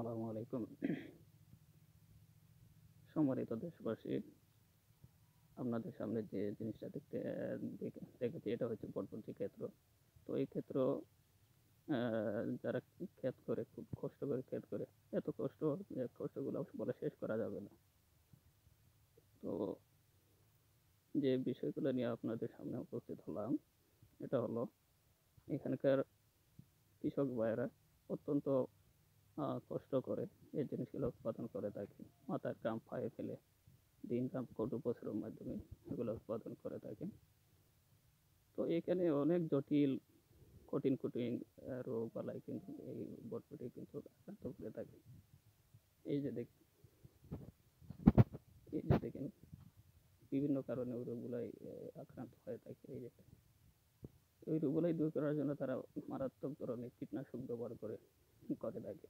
আসসালামু আলাইকুম। সম্মানিত দেশবাসী, আপনাদের সামনে যে জিনিসটা দেখেছি এটা হচ্ছে বরবটি ক্ষেত্র। তো এই ক্ষেত্র যারা ক্ষেত করে, খুব কষ্ট করে ক্ষেত করে, এত কষ্ট, যে কষ্টগুলো বলে শেষ করা যাবে না। তো যে বিষয়গুলো নিয়ে আপনাদের সামনে উপস্থিত হলাম, এটা হলো এখানকার কৃষক ভাইয়েরা অত্যন্ত কষ্ট করে এই জিনিসগুলো উৎপাদন করে থাকে। মাথার ঘাম পায়ে ফেলে দিন কঠোর পরিশ্রমের মাধ্যমে এগুলো উৎপাদন করে থাকেন। তো এখানে অনেক জটিল কঠিন কঠিন রোগ বালাই কিন্তু এই বরবটি কিন্তু আক্রান্ত করে থাকে। এই যে দেখ এই যে দেখেন, বিভিন্ন কারণে ওই রোগগুলাই আক্রান্ত হয়ে থাকে। এই যে ওই রোগগুলাই দূর করার জন্য তারা মারাত্মক ধরনের কীটনাশক ব্যবহার করে থাকে,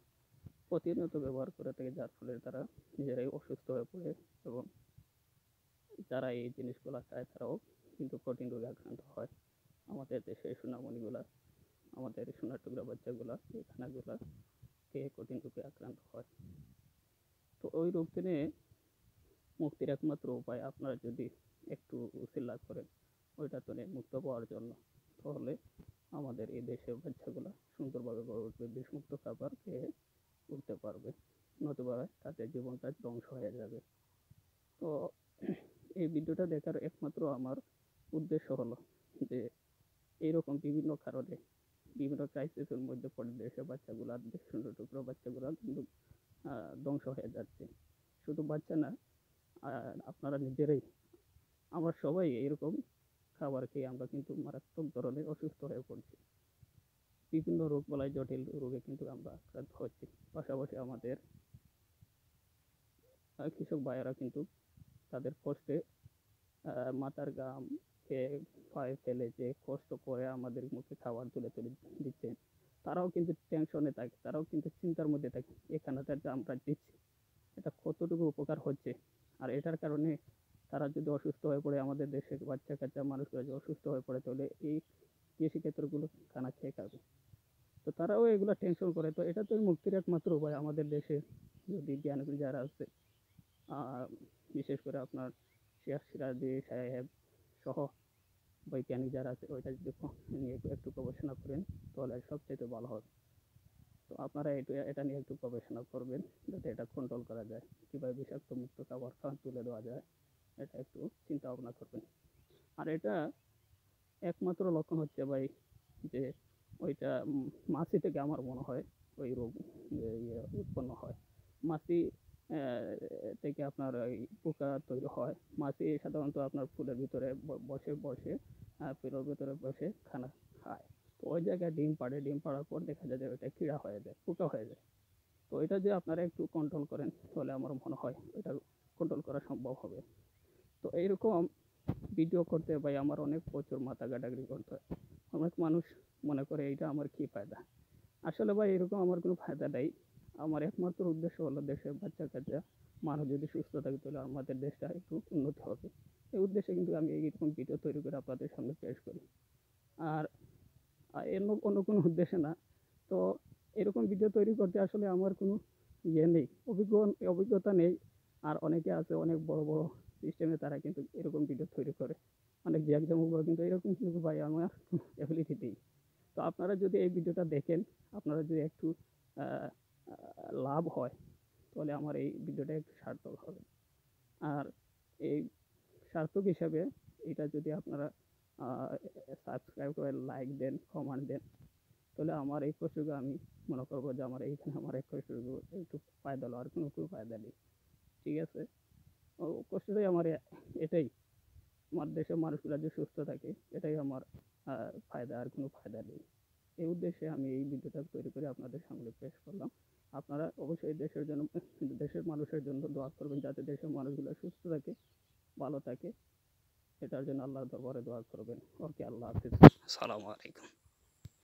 প্রতিনিয়ত ব্যবহার করে থাকে, যার ফলে তারা নিজেরাই অসুস্থ হয়ে পড়ে এবং যারা এই জিনিসগুলো খায় তারাও কিন্তু কঠিন রোগে আক্রান্ত হয়। আমাদের দেশের সোনামণিগুলা, আমাদের সোনার টুকরা বাচ্চাগুলা এই খানাগুলা খেয়ে কঠিন রোগে আক্রান্ত হয়। তো ওই রোগ থেকে মুক্তির একমাত্র উপায়, আপনারা যদি একটু উছিলা করেন ওইটা থেকে মুক্ত পাওয়ার জন্য, তাহলে আমাদের এই দেশের বাচ্চাগুলা সুন্দরভাবে গড়ে উঠবে, বিষমুক্ত খাবার খেয়ে উঠতে পারবে, নতুবা তাদের জীবনটা ধ্বংস হয়ে যাবে। তো এই ভিডিওটা দেখার একমাত্র আমার উদ্দেশ্য হলো যে এইরকম বিভিন্ন কারণে বিভিন্ন ক্রাইসিসের মধ্যে পড়ে দেশের বাচ্চাগুলা, ছোট টুকরো বাচ্চাগুলা কিন্তু ধ্বংস হয়ে যাচ্ছে। শুধু বাচ্চা না, আপনারা নিজেরাই, আমরা সবাই এরকম খাবার খেয়ে আমরা কিন্তু মারাত্মক ধরনের অসুস্থ হয়ে পড়ছি। বিভিন্ন রোগ বালাই, জটিল রোগে কিন্তু আমরা আক্রান্ত হচ্ছি। পাশাপাশি আমাদের কৃষক ভাইয়েরা কিন্তু তাদের কষ্টে মাথার ঘাম খেয়ে পায়ে ফেলে যে কষ্ট করে আমাদের মুখে খাবার তুলে তুলে দিচ্ছেন, তারাও কিন্তু টেনশনে থাকে, তারাও কিন্তু চিন্তার মধ্যে থাকে এই খানাটা যে আমরা দিচ্ছি এটা কতটুকু উপকার হচ্ছে। আর এটার কারণে তারা যদি অসুস্থ হয়ে পড়ে, আমাদের দেশের বাচ্চা কাচ্চা মানুষরা যদি অসুস্থ হয়ে পড়ে, তাহলে এই কৃষিক্ষেত্রগুলো খানা খেয়ে খাবে। তো তারাও এগুলো টেনশন করে। তো এটা তো মুক্তির একমাত্র উপায়। আমাদের দেশে যদি জ্ঞানী যারা আছে, বিশেষ করে আপনার শেখ সিরাজি সাহেব সহ বৈজ্ঞানিক যারা আছে, ওইটা যদি নিয়ে একটু গবেষণা করেন তাহলে সবচেয়ে ভালো হবে। তো আপনারা এটা নিয়ে একটু গবেষণা করবেন, যাতে এটা কন্ট্রোল করা যায়, কীভাবে বিষাক্ত মুক্ত খাবার খাওয়ান তুলে দেওয়া যায়, এটা একটু চিন্তা ভাবনা করবেন। আর এটা একমাত্র লক্ষণ হচ্ছে ভাই যে ওইটা মাছি থেকে আমার মনে হয় ওই রোগ উৎপন্ন হয়। মাছি থেকে আপনার ওই পোকা তৈরি হয়। মাছি সাধারণত আপনার ফুলের ভিতরে বসে বসে ফুলের ভিতরে বসে খানা খায়। তো ওই জায়গায় ডিম পাড়ে, ডিম পাড়ার পর দেখা যায় যে ওইটা কীড়া হয়ে যায়, পোকা হয়ে যায়। তো এটা যে আপনারা একটু কন্ট্রোল করেন তাহলে আমার মনে হয় এটা কন্ট্রোল করা সম্ভব হবে। তো এইরকম ভিডিও করতে ভাই আমার অনেক প্রচুর মাথা ঘাটাঘাটি করতে হয়। অনেক মানুষ মনে করে এইটা আমার কী ফায়দা। আসলে ভাই এরকম আমার কোনো ফায়দা নেই। আমার একমাত্র উদ্দেশ্য হলো দেশের বাচ্চা কাচ্চা মানুষ যদি সুস্থ থাকে তাহলে আমাদের দেশটা একটু উন্নতি হবে। এই উদ্দেশ্যে কিন্তু আমি এইরকম ভিডিও তৈরি করে আপনাদের সামনে পেশ করি। আর অন্য কোনো উদ্দেশ্যে না। তো এরকম ভিডিও তৈরি করতে আসলে আমার কোনো নেই, অভিজ্ঞতা নেই। আর অনেকে আছে অনেক বড় বড় সিস্টেমে, তারা কিন্তু এরকম ভিডিও তৈরি করে অনেক জাঁকজমকভাবে, কিন্তু এরকম কিন্তু ভাই আমার অ্যাবিলিটি নেই। তো আপনারা যদি এই ভিডিওটা দেখেন, আপনারা যদি একটু লাভ হয় তাহলে আমার এই ভিডিওটা একটু সার্থক হবে। আর এই সার্থক হিসাবে এটা যদি আপনারা সাবস্ক্রাইব করে লাইক দেন, কমেন্ট দেন, তাহলে আমার এই কষ্টটুকু আমি মনে করবো যে আমার এইখানে আমার এক কষ্টটুকু একটু ফায়দা হলো, আর কোনো ফায়দা নেই। ঠিক আছে, ও কষ্টটাই আমার এটাই, আমার দেশের মানুষগুলো যে সুস্থ থাকে এটাই আমার ফায়দা, আর কোনো ফায়দা নেই। এই উদ্দেশ্যে আমি এই ভিডিওটা তৈরি করে আপনাদের সামনে পেশ করলাম। আপনারা অবশ্যই দেশের জন্য, দেশের মানুষের জন্য দোয়া করবেন, যাতে দেশের মানুষগুলো সুস্থ থাকে, ভালো থাকে। এটার জন্য আল্লাহর দরবারে দোয়া করবেন। ওকে, আল্লাহ হাফিজ, আসসালামু আলাইকুম।